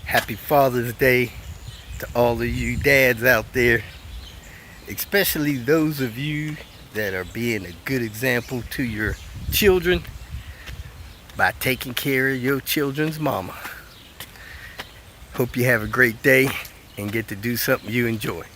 Happy Father's Day to all of you dads out there, especially those of you that are being a good example to your children by taking care of your children's mama. Hope you have a great day and get to do something you enjoy.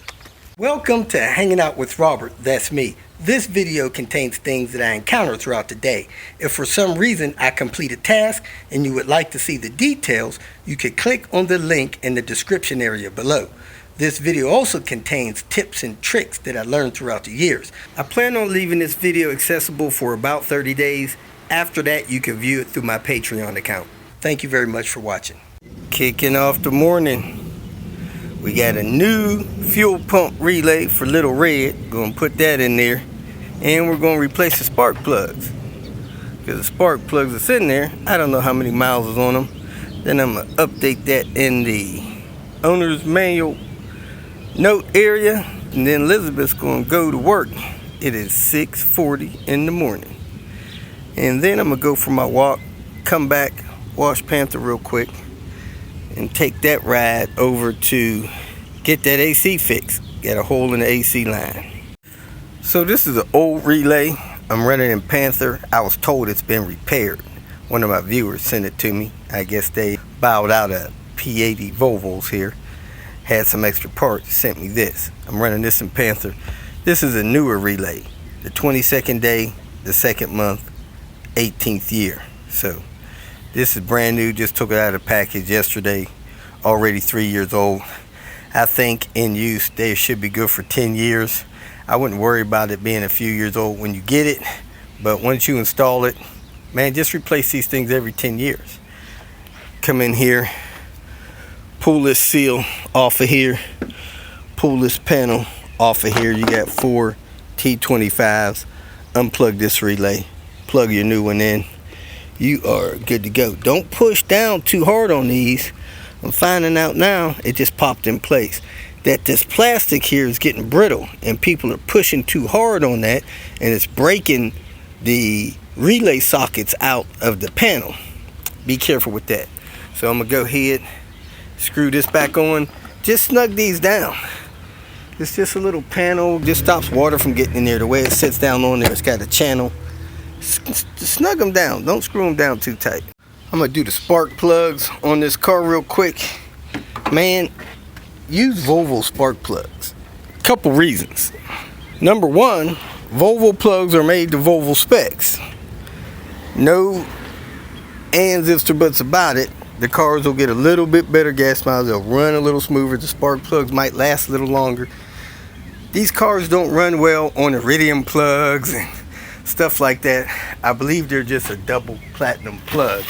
Welcome to Hanging Out with Robert, that's me. This video contains things that I encounter throughout the day. If for some reason I complete a task and you would like to see the details, you can click on the link in the description area below. This video also contains tips and tricks that I learned throughout the years. I plan on leaving this video accessible for about 30 days. After that, you can view it through my Patreon account. Thank you very much for watching. Kicking off the morning, we got a new fuel pump relay for Lil'Red. Gonna put that in there. And we're gonna replace the spark plugs. Because the spark plugs are sitting there. I don't know how many miles is on them. Then I'm gonna update that in the owner's manual note area. And then Elizabeth's gonna go to work. It is 6:40 in the morning. And then I'm gonna go for my walk, come back, wash Panther real quick, and take that ride over to get that AC fixed. Got a hole in the AC line. So this is an old relay I'm running in Panther. I was told it's been repaired. One of my viewers sent it to me. I guess they bowed out of P80 Volvos here. Had some extra parts, sent me this. I'm running this in Panther. This is a newer relay. The 22nd day, the 2nd month, 18th year. So this is brand new, just took it out of the package yesterday. Already 3 years old. I think in use they should be good for 10 years. I wouldn't worry about it being a few years old when you get it, but once you install it, man, just replace these things every 10 years. Come in here, pull this seal off of here, pull this panel off of here. You got 4 T25s. Unplug this relay, plug your new one in. You are good to go. Don't push down too hard on these. I'm finding out now, it just popped in place, that this plastic here is getting brittle and people are pushing too hard on that and it's breaking the relay sockets out of the panel. Be careful with that. So I'm gonna go ahead, screw this back on, just snug these down. It's just a little panel, just stops water from getting in there. The way it sits down on there, it's got a channel. Snug them down, don't screw them down too tight. I'm gonna do the spark plugs on this car real quick. Man, use Volvo spark plugs. Couple reasons. Number one, Volvo plugs are made to Volvo specs. No ands, ifs, or buts about it. The cars will get a little bit better gas mileage. They'll run a little smoother. The spark plugs might last a little longer. These cars don't run well on iridium plugs and stuff like that. I believe they're just a double platinum plug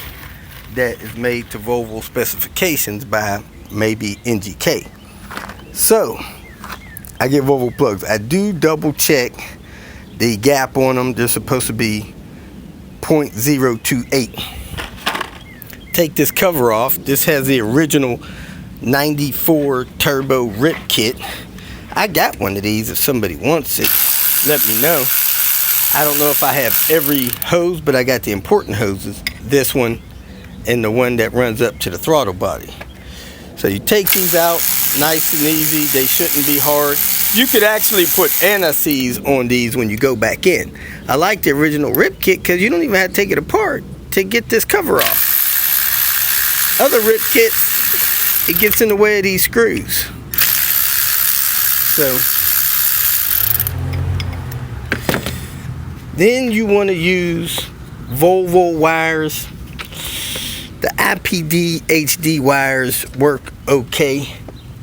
that is made to Volvo specifications by maybe NGK. So I get Volvo plugs. I do double check the gap on them. They're supposed to be 0.028. Take this cover off. This has the original 94 turbo rip kit. I got one of these. If somebody wants it, let me know. I don't know if I have every hose, but I got the important hoses. This one and the one that runs up to the throttle body. So you take these out, nice and easy. They shouldn't be hard. You could actually put anti-seize on these when you go back in. I like the original rip kit because you don't even have to take it apart to get this cover off. Other rip kits, it gets in the way of these screws. So then you want to use Volvo wires. The IPD HD wires work okay.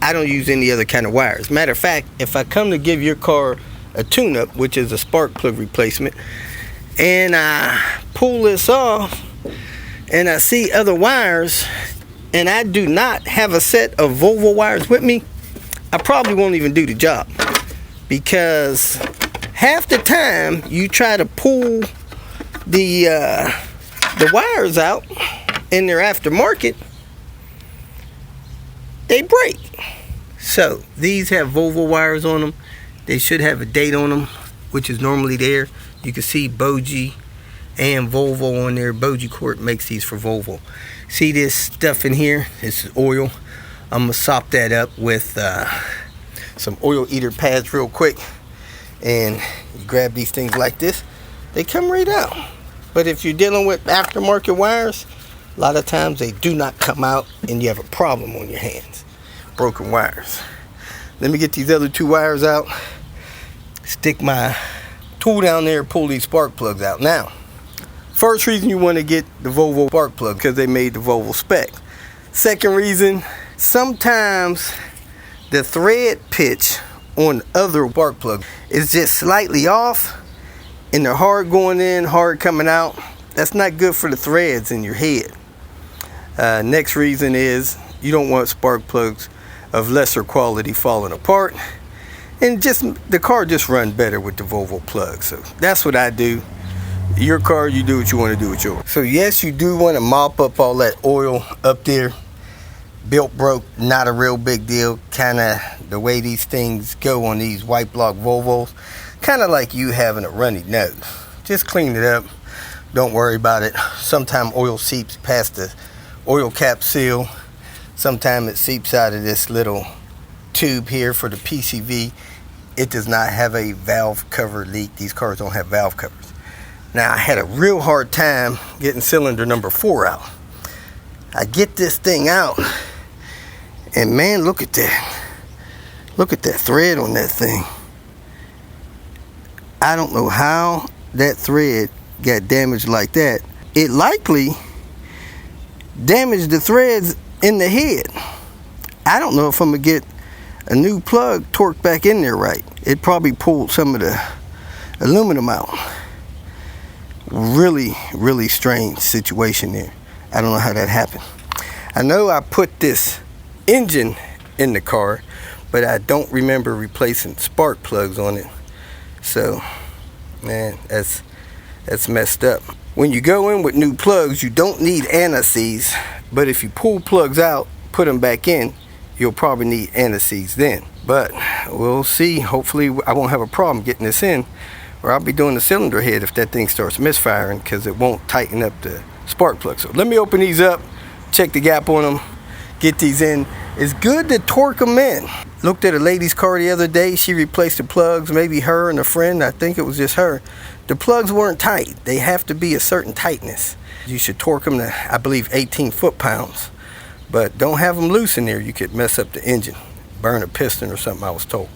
I don't use any other kind of wires. Matter of fact, if I come to give your car a tune-up, which is a spark plug replacement, and I pull this off and I see other wires and I do not have a set of Volvo wires with me, I probably won't even do the job, because half the time you try to pull the wires out in their aftermarket, they break. So these have Volvo wires on them. They should have a date on them, which is normally there. You can see Boji and Volvo on there. Bojicourt makes these for Volvo. See this stuff in here? This is oil. I'm gonna sop that up with some oil eater pads real quick, and you grab these things like this, they come right out. But if you're dealing with aftermarket wires, a lot of times they do not come out and you have a problem on your hands. Broken wires. Let me get these other two wires out, stick my tool down there, pull these spark plugs out. Now, first reason you want to get the Volvo spark plug, because they made the Volvo spec. Second reason, sometimes the thread pitch on other spark plugs is just slightly off, and they're hard going in, hard coming out. That's not good for the threads in your head. Next reason is you don't want spark plugs of lesser quality falling apart, and just the car just run better with the Volvo plug. So that's what I do. Your car, you do what you want to do with yours. So yes, you do want to mop up all that oil up there. Built broke, not a real big deal. Kind of the way these things go on these white block Volvos, kind of like you having a runny nose. Just clean it up, don't worry about it. Sometimes oil seeps past the oil cap seal. Sometimes it seeps out of this little tube here for the PCV. It does not have a valve cover leak. These cars don't have valve covers. Now, I had a real hard time getting cylinder number 4 out. I get this thing out, and man, look at that. Look at that thread on that thing. I don't know how that thread got damaged like that. It likely damaged the threads in the head. I don't know if I'm gonna get a new plug torqued back in there right. It probably pulled some of the aluminum out. Really, really strange situation there. I don't know how that happened. I know I put this engine in the car, but I don't remember replacing spark plugs on it. So, man, that's messed up. When you go in with new plugs, you don't need anti-seize, but if you pull plugs out, put them back in, you'll probably need anti-seize then. But we'll see. Hopefully I won't have a problem getting this in, or I'll be doing the cylinder head if that thing starts misfiring, because it won't tighten up the spark plug. So let me open these up, check the gap on them, get these in. It's good to torque them in. Looked at a lady's car the other day. She replaced the plugs, maybe her and a friend. I think it was just her. The plugs weren't tight. They have to be a certain tightness. You should torque them to, I believe, 18 foot-pounds. But don't have them loose in there. You could mess up the engine, burn a piston or something, I was told.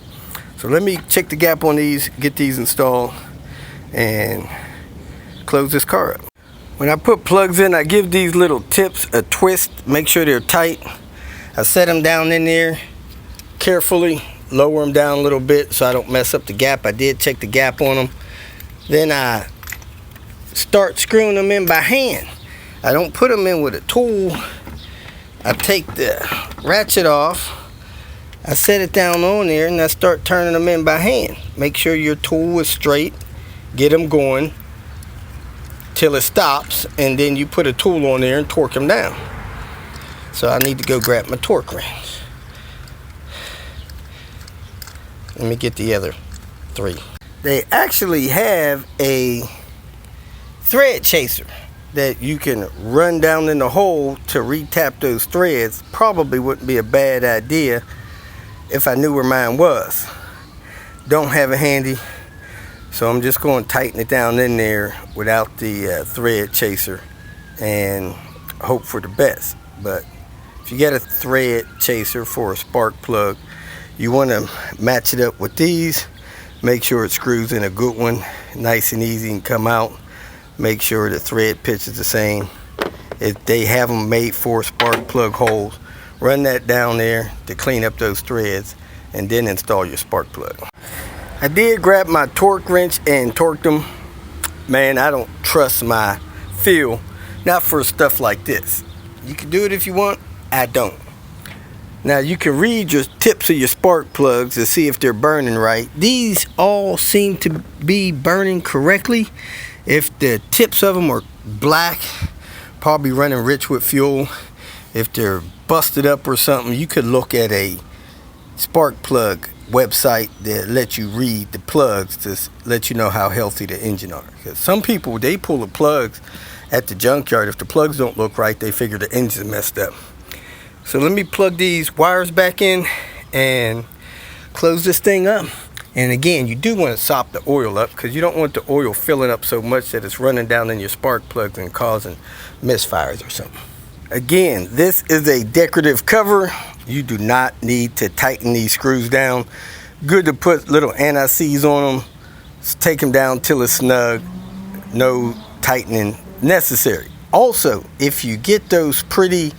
So let me check the gap on these, get these installed, and close this car up. When I put plugs in, I give these little tips a twist, make sure they're tight. I set them down in there carefully, lower them down a little bit so I don't mess up the gap. I did check the gap on them. Then I start screwing them in by hand. I don't put them in with a tool. I take the ratchet off, I set it down on there, and I start turning them in by hand. Make sure your tool is straight, get them going till it stops, and then you put a tool on there and torque them down. So I need to go grab my torque wrench. Let me get the other 3. They actually have a thread chaser that you can run down in the hole to retap those threads. Probably wouldn't be a bad idea if I knew where mine was. Don't have it handy, so I'm just going to tighten it down in there without the thread chaser and hope for the best. But if you get a thread chaser for a spark plug, you want to match it up with these. Make sure it screws in a good one, nice and easy, and come out. Make sure the thread pitch is the same. If they have them made for spark plug holes, run that down there to clean up those threads, and then install your spark plug. I did grab my torque wrench and torqued them. Man, I don't trust my feel, not for stuff like this. You can do it if you want, I don't. Now you can read your tips of your spark plugs to see if they're burning right. These all seem to be burning correctly. If the tips of them are black, probably running rich with fuel. If they're busted up or something, you could look at a spark plug website that lets you read the plugs to let you know how healthy the engine are. Because some people, they pull the plugs at the junkyard. If the plugs don't look right, they figure the engine's messed up. So let me plug these wires back in and close this thing up. And again, you do want to sop the oil up, because you don't want the oil filling up so much that it's running down in your spark plugs and causing misfires or something. Again, this is a decorative cover. You do not need to tighten these screws down. Good to put little anti-seize on them. Take them down till it's snug. No tightening necessary. Also, if you get those pretty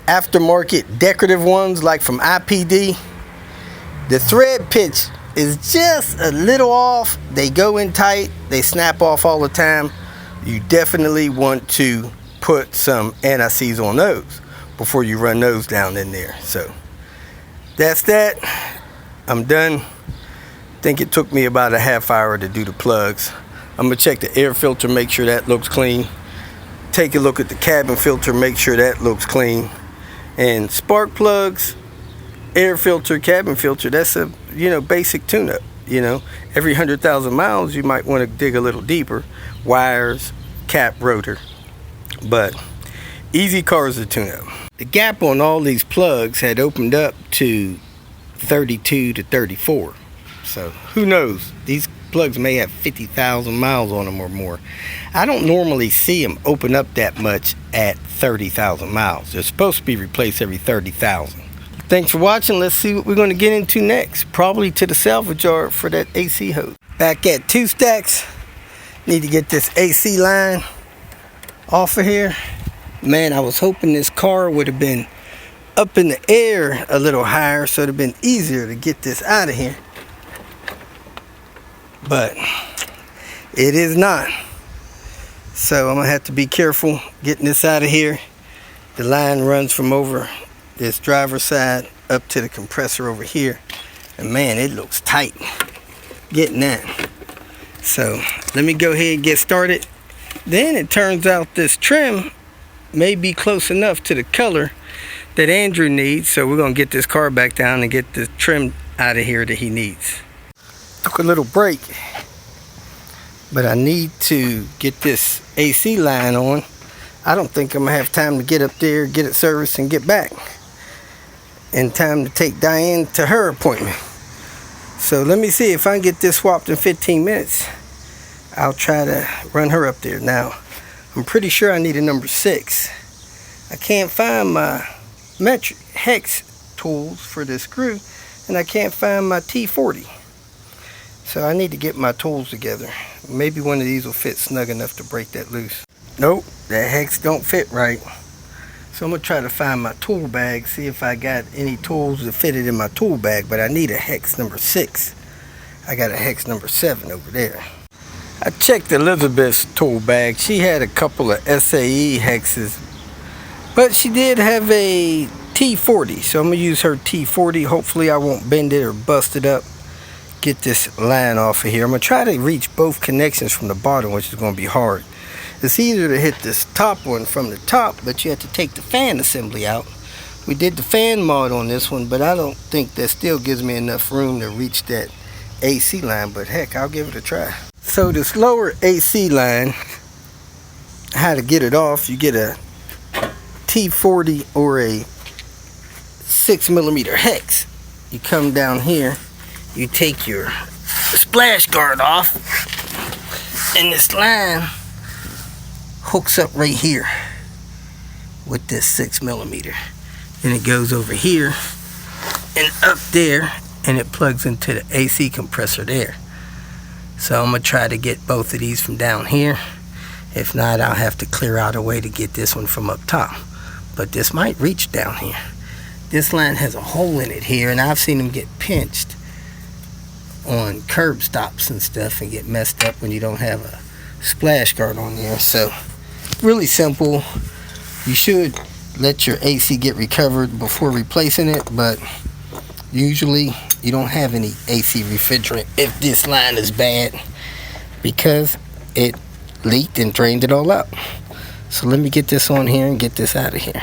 aftermarket decorative ones like from IPD, the thread pitch is just a little off. They go in tight, they snap off all the time. You definitely want to put some anti-seize on those before you run those down in there. So that's that. I'm done. I think it took me about a half hour to do the plugs. I'm gonna check the air filter, make sure that looks clean. Take a look at the cabin filter, make sure that looks clean. And spark plugs, air filter, cabin filter, that's a basic tune-up. Every 100,000 miles you might want to dig a little deeper. Wires, cap, rotor, but easy cars to tune up. The gap on all these plugs had opened up to 32 to 34, so who knows, these plugs may have 50,000 miles on them or more. I don't normally see them open up that much at 30,000 miles. They're supposed to be replaced every 30,000. Thanks for watching. Let's see what we're going to get into next. Probably to the salvage yard for that AC hose. Back at 2 stacks. Need to get this AC line off of here. Man, I was hoping this car would have been up in the air a little higher, so it would have been easier to get this out of here. But it is not. So I'm going to have to be careful getting this out of here. The line runs from over this driver's side up to the compressor over here, and man, it looks tight getting that. So let me go ahead and get started. Then it turns out this trim may be close enough to the color that Andrew needs, so we're gonna get this car back down and get the trim out of here that he needs. Took a little break, but I need to get this AC line on. I don't think I'm gonna have time to get up there, get it serviced, and get back in time to take Diane to her appointment. So let me see if I can get this swapped in 15 minutes. I'll try to run her up there. Now, I'm pretty sure I need a number 6. I can't find my metric hex tools for this screw, and I can't find my T40. So I need to get my tools together. Maybe one of these will fit snug enough to break that loose. Nope, that hex don't fit right. So I'm going to try to find my tool bag, see if I got any tools that fit it in my tool bag, but I need a hex number 6. I got a hex number 7 over there. I checked Elizabeth's tool bag. She had a couple of SAE hexes, but she did have a T40, so I'm going to use her T40. Hopefully I won't bend it or bust it up. Get this line off of here. I'm going to try to reach both connections from the bottom, which is going to be hard. It's easier to hit this top one from the top, but you have to take the fan assembly out. We did the fan mod on this one, but I don't think that still gives me enough room to reach that AC line, but heck, I'll give it a try. So this lower AC line, how to get it off, you get a T40 or a 6mm hex. You come down here, you take your splash guard off, and this line hooks up right here with this 6mm. Then it goes over here and up there, and it plugs into the AC compressor there. So I'm gonna try to get both of these from down here. If not, I'll have to clear out a way to get this one from up top, but this might reach down here. This line has a hole in it here, and I've seen them get pinched on curb stops and stuff and get messed up when you don't have a splash guard on there. So really simple. You should let your AC get recovered before replacing it, but usually you don't have any AC refrigerant if this line is bad, because it leaked and drained it all out. So let me get this on here and get this out of here.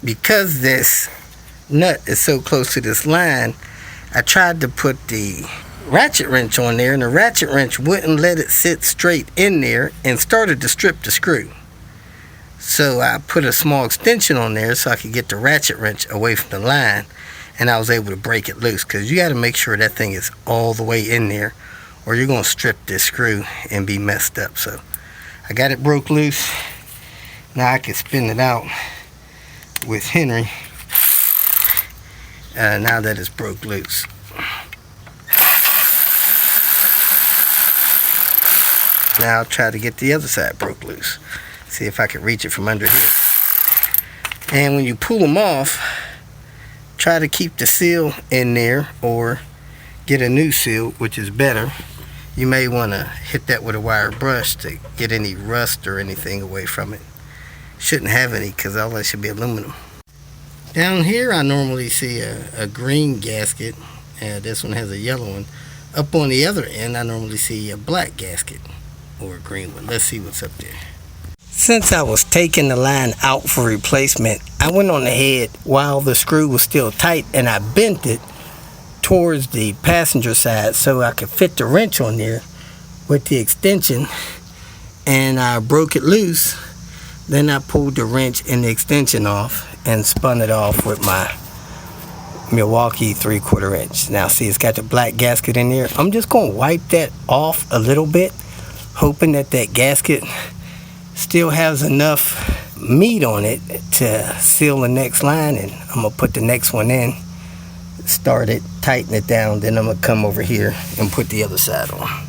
Because this nut is so close to this line, I tried to put the ratchet wrench on there, and the ratchet wrench wouldn't let it sit straight in there and started to strip the screw. So I put a small extension on there so I could get the ratchet wrench away from the line, and I was able to break it loose, because you got to make sure that thing is all the way in there or you're going to strip this screw and be messed up. So I got it broke loose. Now I can spin it out with Henry now that it's broke loose. Now I'll try to get the other side broke loose. See if I can reach it from under here. And when you pull them off, try to keep the seal in there or get a new seal, which is better. You may want to hit that with a wire brush to get any rust or anything away from it. Shouldn't have any, because all that should be aluminum. Down here I normally see a green gasket. This one has a yellow one. Up on the other end I normally see a black gasket or a green one. Let's see what's up there. Since I was taking the line out for replacement, I went on ahead while the screw was still tight and I bent it towards the passenger side so I could fit the wrench on there with the extension, and I broke it loose. Then I pulled the wrench and the extension off and spun it off with my Milwaukee 3/4 inch. Now see, it's got the black gasket in there. I'm just going to wipe that off a little bit, hoping that that gasket still has enough meat on it to seal the next line, and I'm going to put the next one in, start it, tighten it down, then I'm going to come over here and put the other side on.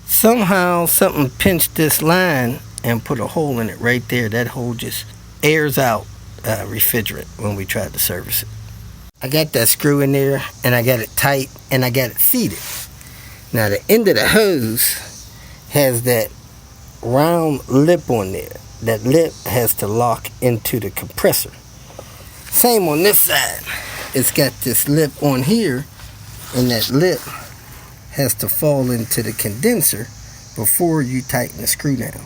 Somehow something pinched this line and put a hole in it right there. That hole just airs out refrigerant when we tried to service it. I got that screw in there and I got it tight and I got it seated. Now the end of the hose has that round lip on there. That lip has to lock into the compressor. Same on this side. It's got this lip on here, and that lip has to fall into the condenser before you tighten the screw down.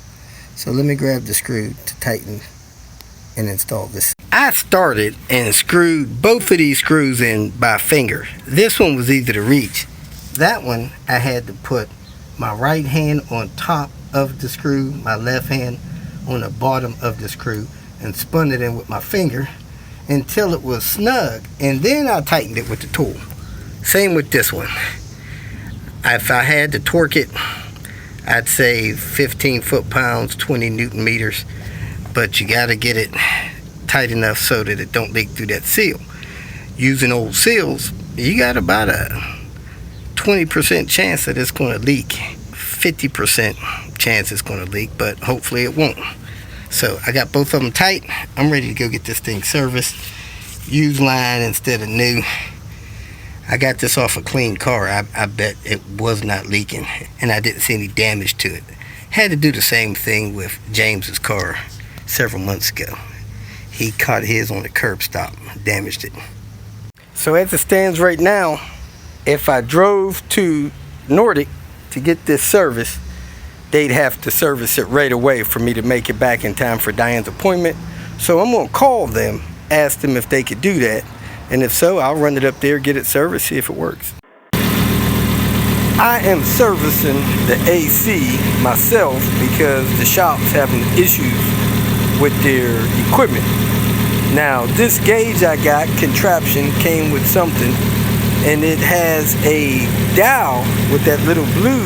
So let me grab the screw to tighten and install this. I started and screwed both of these screws in by finger. This one was easy to reach. That one I had to put my right hand on top of the screw, my left hand on the bottom of the screw, and spun it in with my finger until it was snug, and then I tightened it with the tool. Same with this one. If I had to torque it, I'd say 15 foot-pounds, 20 Newton meters, but you got to get it tight enough so that it don't leak through that seal. Using old seals, you got about a 20% chance that it's going to leak. 50% chance it's going to leak, but hopefully it won't. So I got both of them tight. I'm ready to go get this thing serviced. Use line instead of new. I got this off a clean car. I bet it was not leaking, and I didn't see any damage to it. Had to do the same thing with James's car several months ago. He caught his on the curb stop, damaged it. So as it stands right now, if I drove to Nordic to get this service, they'd have to service it right away for me to make it back in time for Diane's appointment. So I'm going to call them, ask them if they could do that. And if so, I'll run it up there, get it serviced, see if it works. I am servicing the AC myself because the shop's having issues with their equipment. Now, this gauge I got, contraption, came with something, and it has a dial with that little blue.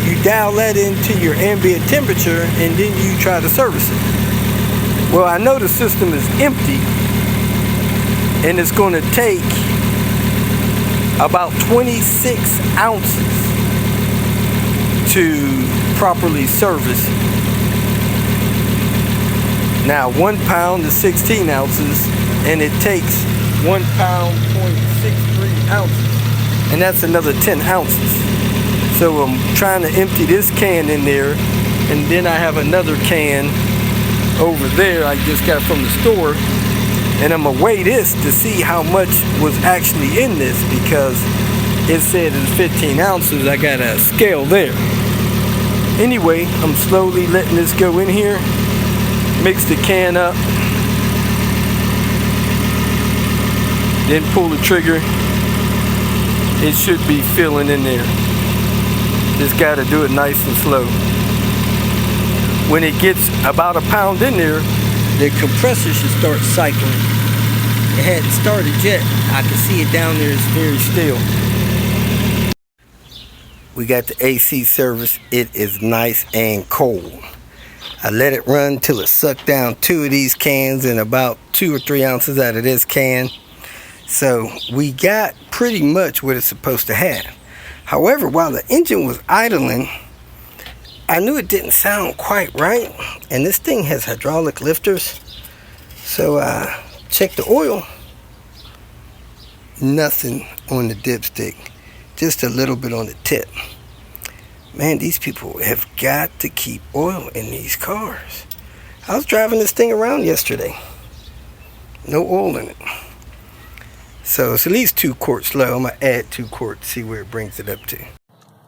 You dial that into your ambient temperature and then you try to service it. Well, I know the system is empty and it's going to take about 26 ounces to properly service. Now 1 pound is 16 ounces and it takes 1 pound, 0.63 ounces, and that's another 10 ounces. So I'm trying to empty this can in there, and then I have another can over there I just got from the store, and I'm gonna weigh this to see how much was actually in this, because it said it's 15 ounces. I got a scale there. Anyway, I'm slowly letting this go in here, mix the can up. then pull the trigger, it should be filling in there. Just got to do it nice and slow. When it gets about a pound in there, the compressor should start cycling. It hadn't started yet. I can see it down there, it's very still. We got the AC service. It is nice and cold. I let it run till it sucked down 2 of these cans and about 2 or 3 ounces out of this can. So we got pretty much what it's supposed to have. However, while the engine was idling, I knew it didn't sound quite right. And this thing has hydraulic lifters. So I checked the oil. Nothing on the dipstick. Just a little bit on the tip. Man, these people have got to keep oil in these cars. I was driving this thing around yesterday. No oil in it. So it's at least 2 quarts low. I'm going to add 2 quarts, see where it brings it up to.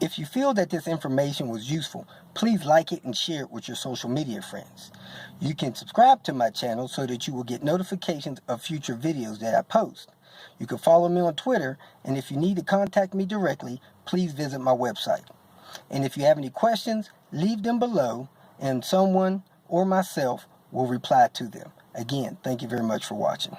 If you feel that this information was useful, please like it and share it with your social media friends. You can subscribe to my channel so that you will get notifications of future videos that I post. You can follow me on Twitter, and if you need to contact me directly, please visit my website. And if you have any questions, leave them below, and someone or myself will reply to them. Again, thank you very much for watching.